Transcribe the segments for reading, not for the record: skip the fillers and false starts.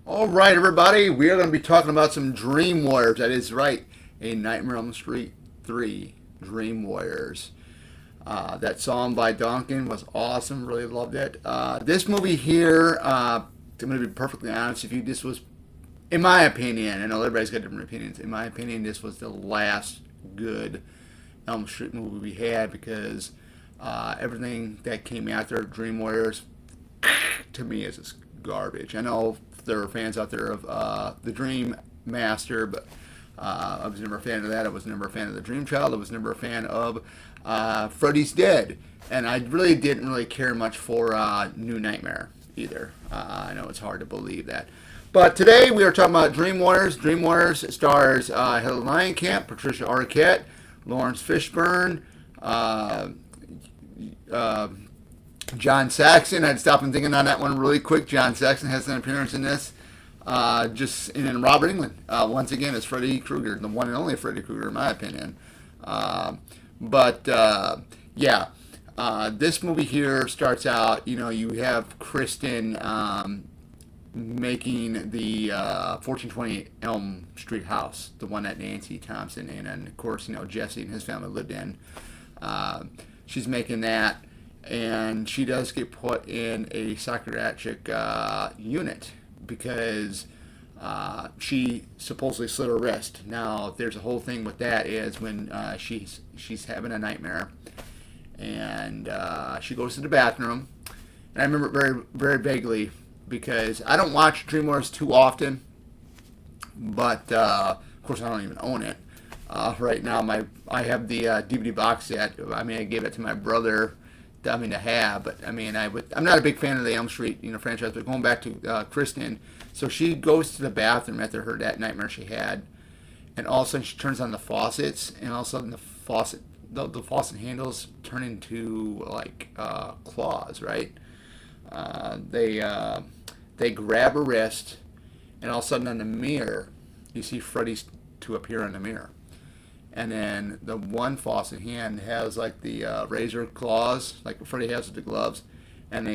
All right, everybody, we are going to be talking about some Dream Warriors. That is right, a Nightmare on Elm Street 3 Dream Warriors. That song by Duncan was awesome. Really loved it. This movie here, I'm going to be perfectly honest with you, this was, in my opinion, I know everybody's got different opinions. In my opinion, this was the last good Elm Street movie we had because everything that came after Dream Warriors to me is just garbage. I know there are fans out there of the Dream Master, but I was never a fan of that. I was never a fan of the Dream Child. I was never a fan of Freddy's Dead, and I really didn't really care much for New Nightmare either. I know it's hard to believe that. But today we are talking about Dream Warriors. Dream Warriors stars Heather Langenkamp, Patricia Arquette, Lawrence Fishburne, uh, John Saxon. I'd stop and thinking on that one really quick. John Saxon has an appearance in this. And then Robert Englund, once again, as Freddy Krueger, the one and only Freddy Krueger, in my opinion. Yeah, this movie here starts out, you have Kristen making the 1420 Elm Street house, the one that Nancy Thompson and of course, Jesse and his family lived in. She's making that, and she does get put in a psychiatric unit because she supposedly slit her wrist. Now, there's a whole thing with that is when she's having a nightmare, and she goes to the bathroom, and I remember it very, very vaguely because I don't watch Dream Warriors too often, but of course I don't even own it. Right now, I have the DVD box set. I mean, I gave it to my brother. To have, but I mean, I'm not a big fan of the Elm Street, franchise. But going back to Kristen, so she goes to the bathroom after that nightmare she had, and all of a sudden she turns on the faucets, and all of a sudden the faucet handles turn into like claws, right? They grab her wrist, and all of a sudden on the mirror, you see Freddy's to appear in the mirror. And then the one faucet hand has like the razor claws, like Freddy has with the gloves. And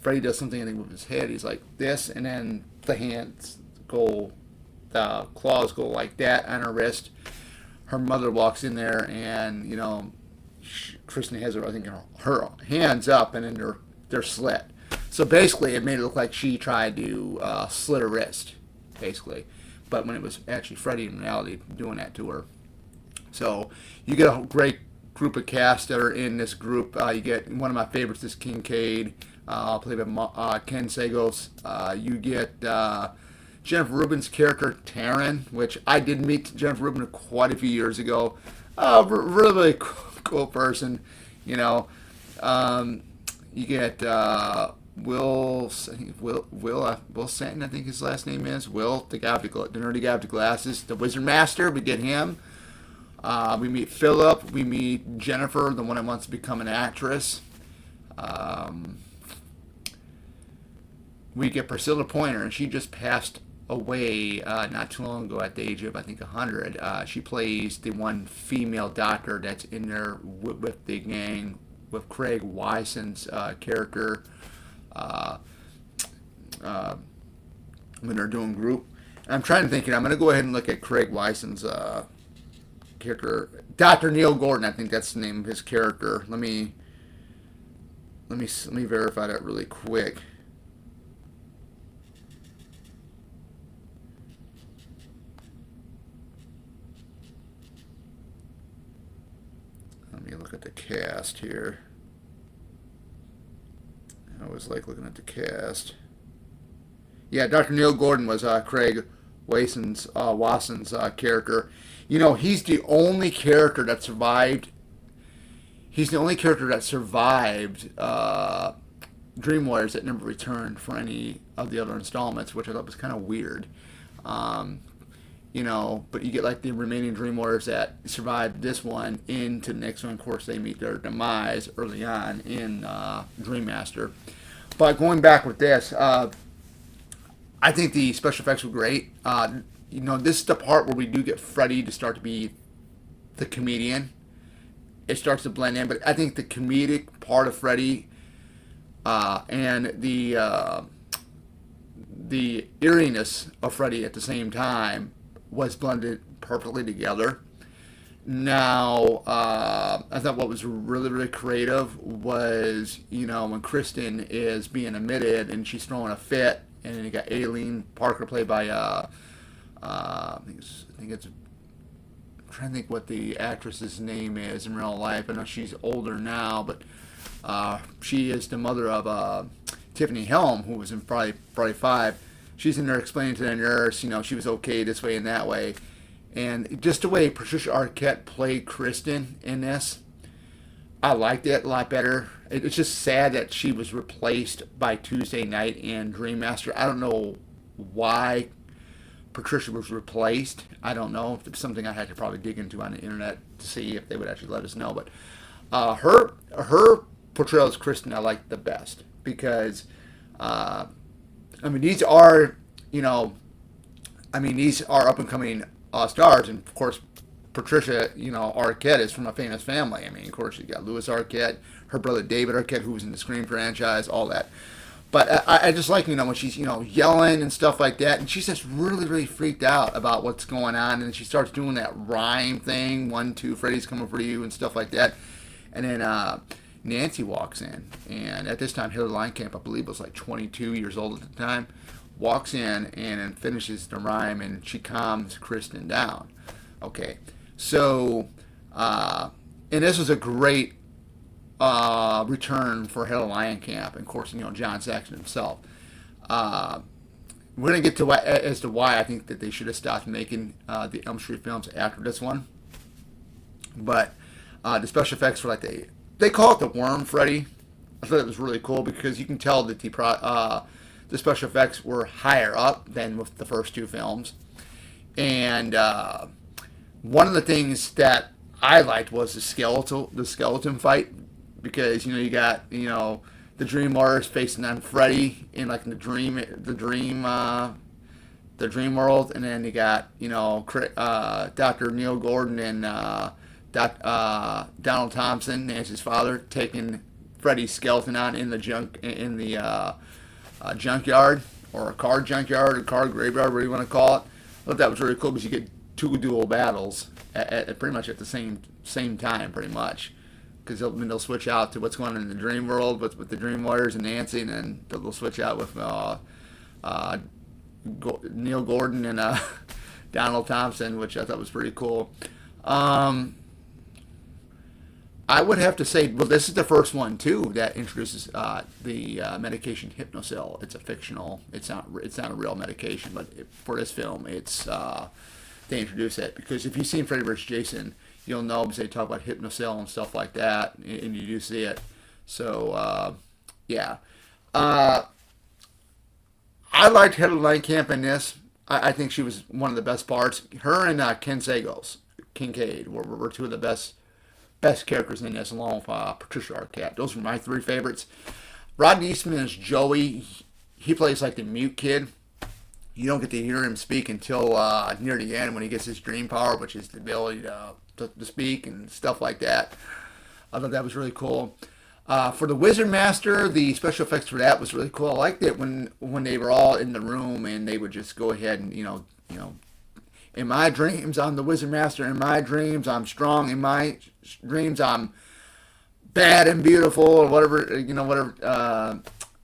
Freddy does something with his head. He's like this, and then the claws go like that on her wrist. Her mother walks in there, and Kristen has her hands up, and then they're slit. So basically, it made it look like she tried to slit her wrist, basically. But when it was actually Freddy in reality doing that to her. So you get a great group of cast that are in this group. You get one of my favorites is Kincaid, played by Ken Sagos. You get Jennifer Rubin's character Taryn, which I did meet Jennifer Rubin quite a few years ago. Really cool person, You get Will Stanton, I think his last name is Will, the nerdy guy with the glasses, the Wizard Master. We get him. We meet Philip. We meet Jennifer, the one that wants to become an actress. We get Priscilla Pointer, and she just passed away not too long ago at the age of, I think, 100. She plays the one female doctor that's in there with the gang, with Craig Wyson's character when they're doing group. And I'm trying to think, I'm going to go ahead and look at Craig Wyson's character, Dr. Neil Gordon. I think that's the name of his character. Let me verify that really quick. Let me look at the cast here. I always like looking at the cast. Yeah, Dr. Neil Gordon was Craig Watson's character. He's the only character that survived. He's the only character that survived Dream Warriors that never returned for any of the other installments, which I thought was kind of weird. But you get like the remaining Dream Warriors that survived this one into the next one. Of course, they meet their demise early on in Dream Master. But going back with this, I think the special effects were great. This is the part where we do get Freddy to start to be the comedian. It starts to blend in, but I think the comedic part of Freddy and the eeriness of Freddy at the same time was blended perfectly together. Now, I thought what was really, really creative was, when Kristen is being admitted and she's throwing a fit, and then you got Aileen Parker played by, I think it's, I'm trying to think what the actress's name is in real life. I know she's older now, but she is the mother of Tiffany Helm, who was in Friday 5. She's in there explaining to the nurse, she was okay this way and that way. And just the way Patricia Arquette played Kristen in this, I liked it a lot better. It's just sad that she was replaced by Tuesday Night and Dream Master. I don't know why Patricia was replaced. I don't know. It's something I had to probably dig into on the internet to see if they would actually let us know. But her portrayal as Kristen I like the best because, these are, these are up and coming stars, and of course Patricia, Arquette is from a famous family. Of course you got Louis Arquette, her brother David Arquette, who was in the Scream franchise, all that. But I just like, when she's, yelling and stuff like that, and she's just really, really freaked out about what's going on, and she starts doing that rhyme thing, 1, 2, Freddy's coming for you, and stuff like that. And then Nancy walks in, and at this time Hilary Leinkamp, I believe, was like 22 years old at the time, walks in and finishes the rhyme, and she calms Kristen down. Okay, so and this was a great return for Hilary Leinkamp, and of course, John Saxon himself. We're gonna get to as to why I think that they should have stopped making the Elm Street films after this one. But the special effects were like they call it the Worm Freddy. I thought it was really cool because you can tell that the special effects were higher up than with the first two films. And one of the things that I liked was the skeleton fight, because you got the Dream Warriors facing on Freddy in like the dream world, and then you got Dr. Neil Gordon and Donald Thompson, Nancy's father, taking Freddy's skeleton on in the junkyard, or a car junkyard, or car graveyard, whatever you want to call it. I thought that was really cool because you get two dual battles at pretty much at the same time, pretty much. Because they'll switch out to what's going on in the dream world with the Dream Warriors and Nancy, and then they'll switch out with Neil Gordon and Donald Thompson, which I thought was pretty cool. I would have to say, well, this is the first one too that introduces the medication Hypnocil. It's a fictional. It's not a real medication, but for this film, they introduce it, because if you've seen Freddy vs. Jason, you'll know because they talk about Hypnocil and stuff like that, and you do see it. So yeah, I liked Hilary Leinkamp in this. I think she was one of the best parts. Her and Ken Sagoes, Kincaid, were two of the best characters in this, along with Patricia Arquette. Those were my three favorites. Rodney Eastman is Joey. He plays like the mute kid. You don't get to hear him speak until near the end when he gets his dream power, which is the ability to speak and stuff like that. I thought that was really cool. For the Wizard Master, the special effects for that was really cool. I liked it when they were all in the room and they would just go ahead and in my dreams I'm the Wizard Master. In my dreams I'm strong. In my dreams I'm bad and beautiful, or whatever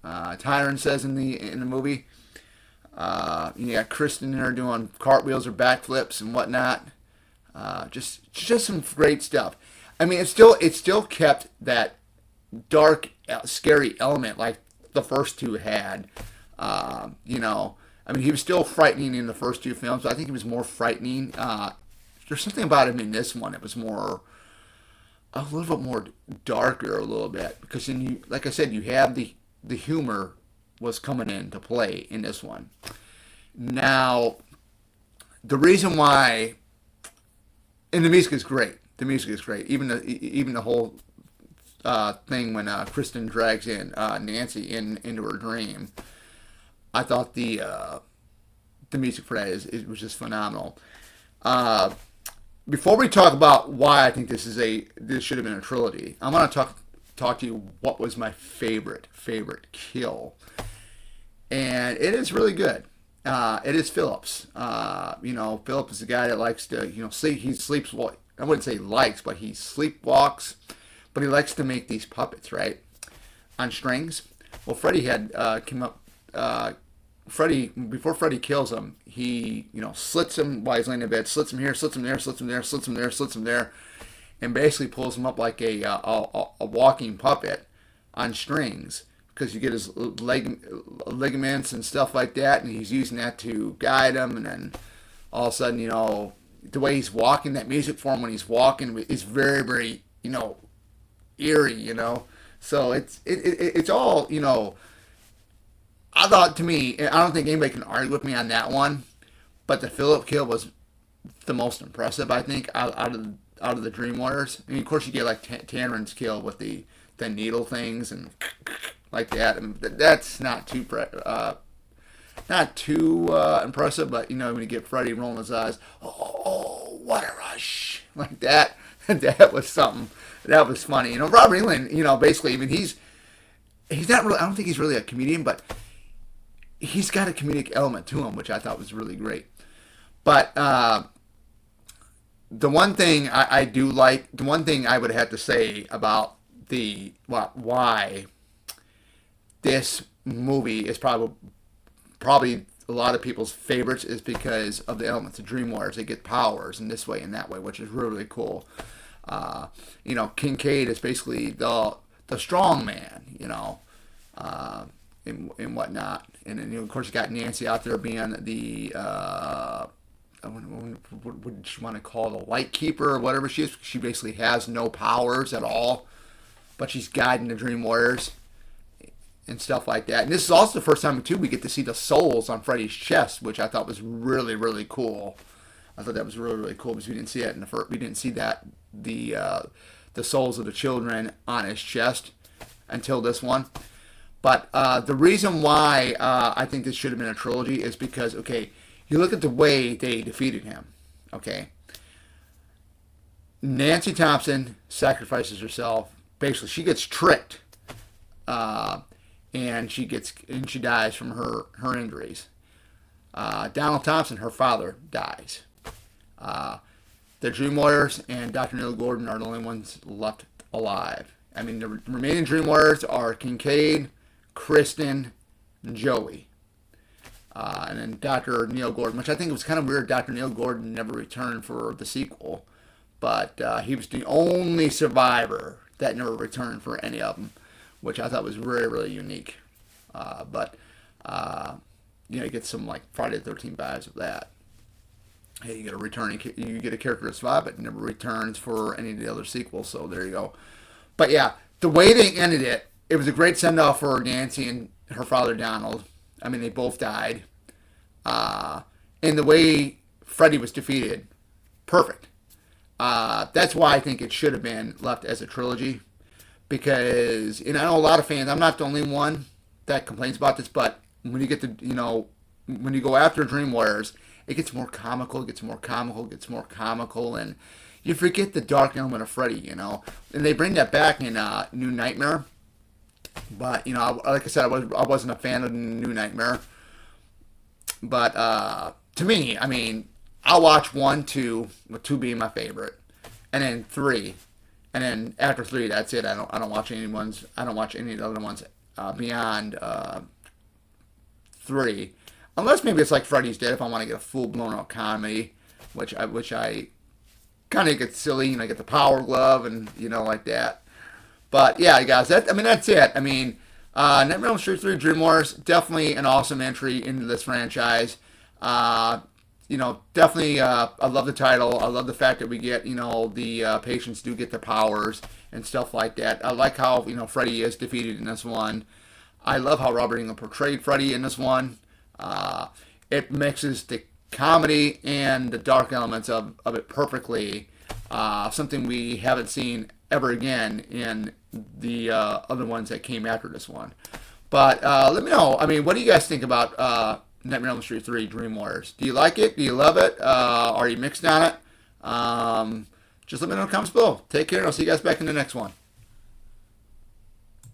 Tyron says in the movie. You got Kristen in there doing cartwheels or backflips and whatnot. Just some great stuff. It still kept that dark, scary element like the first two had. He was still frightening in the first two films, but I think he was more frightening. There's something about him in this one that was a little bit more darker, a little bit, because then like I said, you have the humor was coming into play in this one. Now, the reason why, and the music is great. The music is great. Even the whole thing when Kristen drags in Nancy into her dream. I thought the music for that was just phenomenal. Before we talk about why I think this should have been a trilogy, I'm going to talk to you what was my favorite kill. and it is really good. It is Phillips. Phillips is a guy that likes to, sleep. He sleeps. Well, I wouldn't say likes, but he sleepwalks. But he likes to make these puppets, right, on strings. Well, Freddie had came up. Freddie, before Freddie kills him, he slits him while he's laying in bed, slits him here, slits him there, slits him there, slits him there, slits him there, and basically pulls him up like a walking puppet on strings, because you get his ligaments and stuff like that, and he's using that to guide him. And then all of a sudden, the way he's walking, that music for him when he's walking is very, very, eerie. So it's all, I thought, to me, I don't think anybody can argue with me on that one, but the Philip kill was the most impressive, I think, out of the Dream Warriors. I mean, of course, you get like Tannerin's kill with the needle things and like that. I mean, that's not too impressive, but when you get Freddy rolling his eyes, oh, what a rush, like that. That was something. That was funny. Robert Englund, basically, I mean, he's not really. I don't think he's really a comedian, but he's got a comedic element to him, which I thought was really great. But the one thing I do like, the one thing I would have to say about why this movie is probably a lot of people's favorites, is because of the elements of Dream Warriors. They get powers in this way and that way, which is really, really cool. Kincaid is basically the strong man, and whatnot. And then, of course, you got Nancy out there being the what would you want to call the light keeper or whatever she is. She basically has no powers at all, but she's guiding the Dream Warriors and stuff like that. And this is also the first time, too, we get to see the souls on Freddy's chest, which I thought was really, really cool. I thought that was really, really cool, because we didn't see it in the first. We didn't see that the souls of the children on his chest until this one. But the reason why I think this should have been a trilogy is because, okay, you look at the way they defeated him. Okay, Nancy Thompson sacrifices herself. Basically, she gets tricked, and she dies from her injuries. Donald Thompson, her father, dies. The Dream Warriors and Dr. Neil Gordon are the only ones left alive. I mean, the remaining Dream Warriors are Kincaid, Kristen, and Joey. And then Dr. Neil Gordon, which I think was kind of weird. Dr. Neil Gordon never returned for the sequel, but he was the only survivor that never returned for any of them, which I thought was really, really unique. But you get some like Friday the 13th vibes of that. Hey, you get a character to survive, but never returns for any of the other sequels. So there you go. But yeah, the way they ended it, it was a great send-off for Nancy and her father Donald. I mean, they both died. And the way Freddy was defeated, perfect. That's why I think it should have been left as a trilogy. Because, I know a lot of fans, I'm not the only one that complains about this, but when you get to, when you go after Dream Warriors, it gets more comical, and you forget the dark element of Freddy, And they bring that back in New Nightmare. But, like I said, I wasn't a fan of New Nightmare. But to me, I mean, I'll watch 1, 2, with 2 being my favorite, and then 3, and then after 3, that's it. I don't watch any ones. I don't watch any of the other ones beyond 3, unless maybe it's like Freddy's Dead. If I want to get a full blown out comedy, which I kind of get silly, get the Power Glove and like that. But yeah, guys, that's it. I mean, Nightmare on Elm Street 3 Dream Warriors, definitely an awesome entry into this franchise. Definitely, I love the title. I love the fact that we get, the patients do get their powers and stuff like that. I like how, Freddy is defeated in this one. I love how Robert Englund portrayed Freddy in this one. It mixes the comedy and the dark elements of it perfectly. Something we haven't seen ever again in the other ones that came after this one. But let me know. I mean, what do you guys think about Nightmare on Elm Street 3 Dream Warriors? Do you like it? Do you love it? Are you mixed on it? Just let me know in the comments below. Take care, and I'll see you guys back in the next one.